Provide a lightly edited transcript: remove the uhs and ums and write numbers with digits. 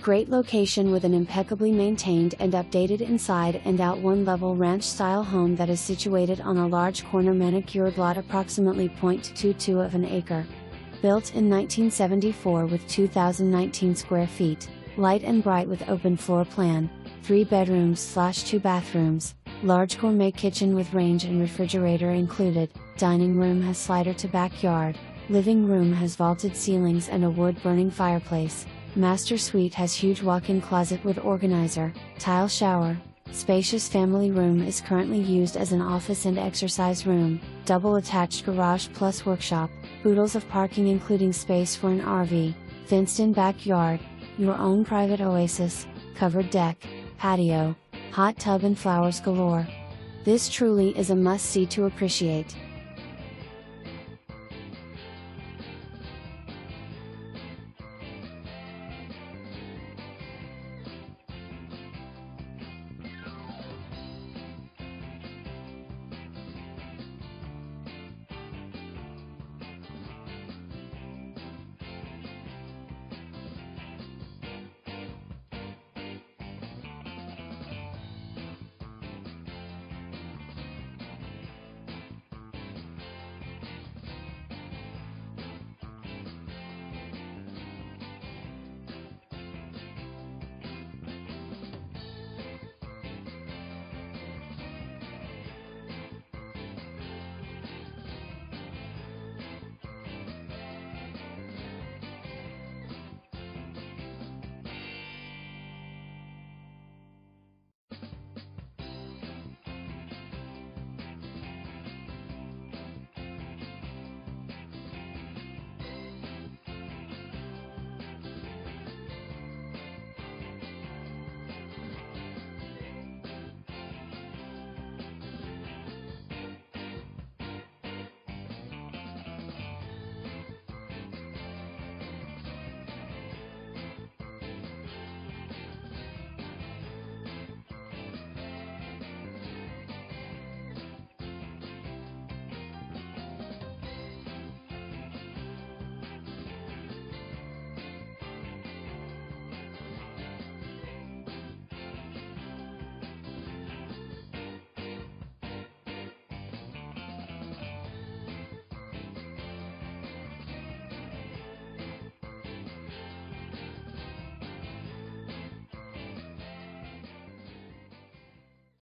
Great location with an impeccably maintained and updated inside and out one-level ranch-style home that is situated on a large corner manicured lot approximately 0.22 of an acre. Built in 1974 with 2,019 square feet, light and bright with open floor plan, 3 bedrooms/2 bathrooms, large gourmet kitchen with range and refrigerator included, dining room has slider to backyard, living room has vaulted ceilings and a wood-burning fireplace. Master suite has huge walk-in closet with organizer, tile shower. Spacious family room is currently used as an office and exercise room, double attached garage plus workshop, oodles of parking including space for an RV, fenced-in backyard, your own private oasis, covered deck, patio, hot tub and flowers galore. This truly is a must-see to appreciate.